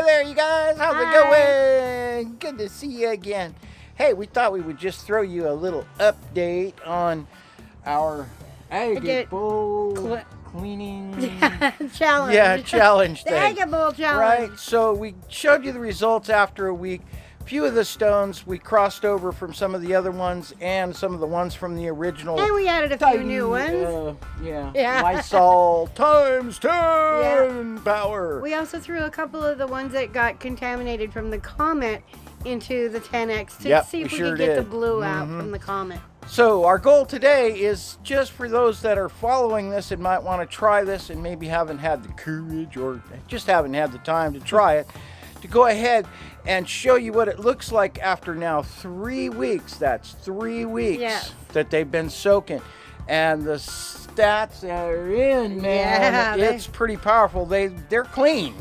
there, you guys. How's it going? Good to see you again. Hey, we thought we would just throw you a little update on our agate bowl cleaning challenge. Yeah, challenge the thing. agate bowl challenge. Right. So we showed you the results after a week. A few of the stones we crossed over from some of the other ones and some of the ones from the original. And we added a few new ones. Yeah. Lysol times 10 power. We also threw a couple of the ones that got contaminated from the comet into the 10X to see if we could get the blue out from the comet. So our goal today is just for those that are following this and might want to try this and maybe haven't had the courage or just haven't had the time to try it, to go ahead and show you what it looks like after now 3 weeks. That's 3 weeks that they've been soaking. And the stats that are in, man, it's pretty powerful. They're clean.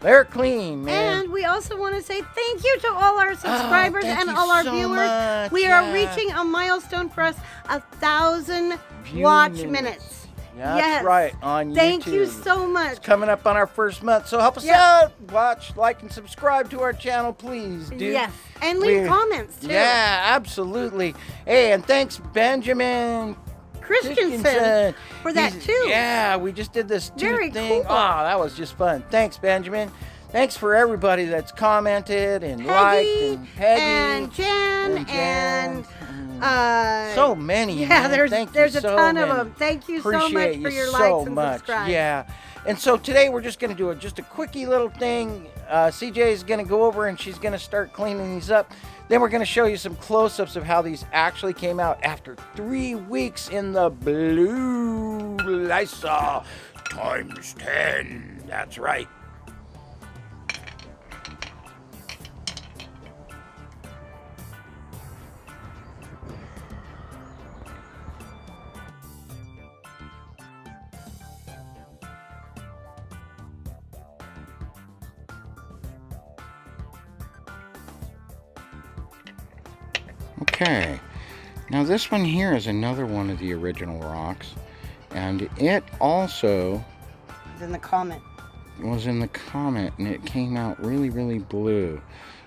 They're clean, man. And we also want to say thank you to all our subscribers and all our viewers. We are reaching a milestone for us, 1,000 watch minutes. That's right, on YouTube. Thank you so much. It's coming up on our first month, so help us out. Watch, like, and subscribe to our channel, please, dude. Yes, and leave comments, too. Yeah, absolutely. Hey, and thanks, Benjamin Christensen for that, too. Yeah, we just did this Very thing. cool. Oh, that was just fun. Thanks, Benjamin. Thanks for everybody that's commented and liked, and Peggy and Jen and so many. Yeah, man. there's a ton of them. Thank you so much for your likes and subscribes. Yeah. And so today we're just going to do just a quickie little thing. SeaJay is going to go over and she's going to start cleaning these up. Then we're going to show you some close-ups of how these actually came out after 3 weeks in the blue Lysol times 10. That's right. Okay, now this one here is another one of the original rocks, and it also was in the comet. And it came out really, really blue.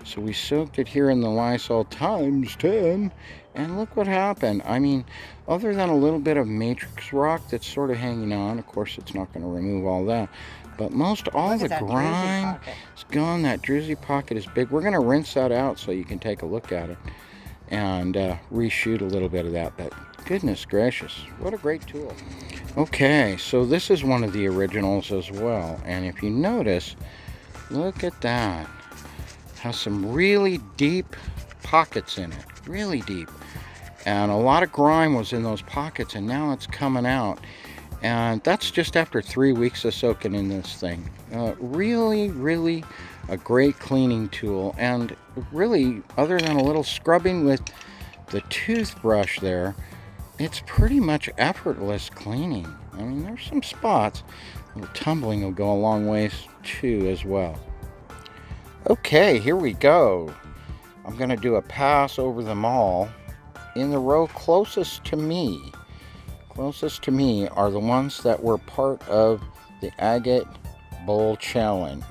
So we soaked it here in the Lysol times 10, and look what happened. I mean, other than a little bit of matrix rock that's sort of hanging on, of course it's not going to remove all that, but most all the grime is gone. That druzy pocket is big. We're going to rinse that out so you can take a look at it and reshoot a little bit of that, but goodness gracious, what a great tool. Okay, so this is one of the originals as well, and if you notice, look at that. It has some really deep pockets in it, really deep, and a lot of grime was in those pockets, and now it's coming out, and that's just after 3 weeks of soaking in this thing. Really a great cleaning tool, and really, other than a little scrubbing with the toothbrush there, it's pretty much effortless cleaning. I mean, there's some spots. A little tumbling will go a long ways too as well. Okay, here we go. I'm going to do a pass over them all. In the row closest to me are the ones that were part of the Agate Bowl Challenge.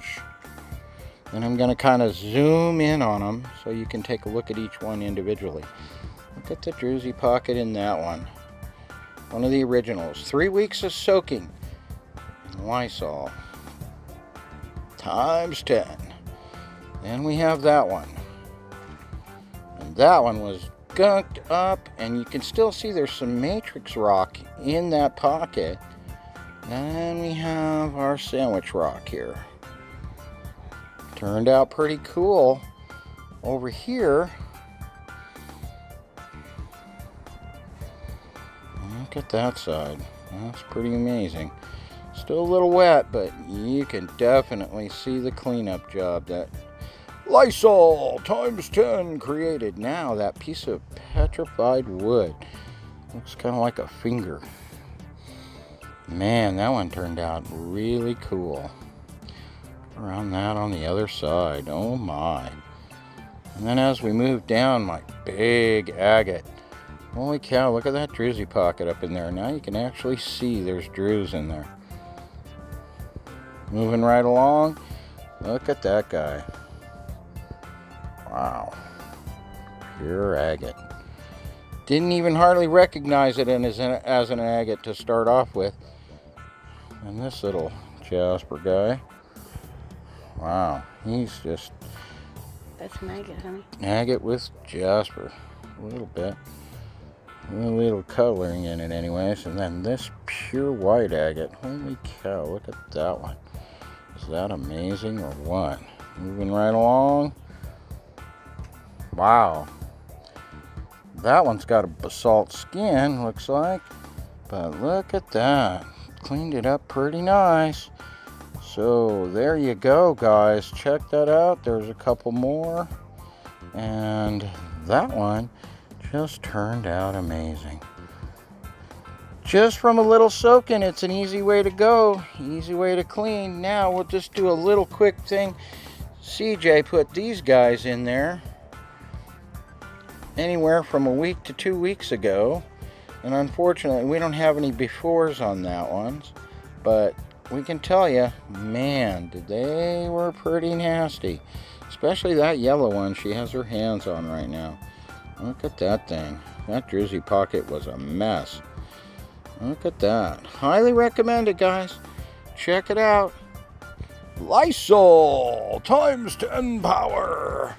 And I'm going to kind of zoom in on them so you can take a look at each one individually. Look at the druzy pocket in that one. One of the originals. 3 weeks of soaking in Lysol times 10. Then we have that one. And that one was gunked up, and you can still see there's some matrix rock in that pocket. Then we have our sandwich rock here. Turned out pretty cool. Over here, look at that side. That's pretty amazing. Still a little wet, but you can definitely see the cleanup job that Lysol times 10 created. Now that piece of petrified wood looks kind of like a finger. Man, that one turned out really cool. Around that on the other side. Oh my. And then as we move down, my big agate. Holy cow, look at that druzy pocket up in there. Now you can actually see there's druze in there. Moving right along, Look at that guy. Wow. Pure agate. Didn't even hardly recognize it as an agate to start off with. And this little jasper guy. Wow. He's just... That's an agate, honey. Agate with jasper. A little bit. A little coloring in it anyways. And then this pure white agate. Holy cow, look at that one. Is that amazing or what? Moving right along. Wow. That one's got a basalt skin, looks like. But look at that. Cleaned it up pretty nice. So there you go, guys. Check that out. There's a couple more. And that one just turned out amazing. Just from a little soaking, it's an easy way to go. Easy way to clean. Now we'll just do a little quick thing. SeaJay put these guys in there anywhere from a week to 2 weeks ago. And unfortunately, we don't have any befores on that ones. But we can tell you, man, they were pretty nasty. Especially that yellow one she has her hands on right now. Look at that thing. That jersey pocket was a mess. Look at that. Highly recommend it, guys. Check it out. Lysol times 10 power.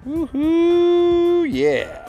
Woohoo! Yeah.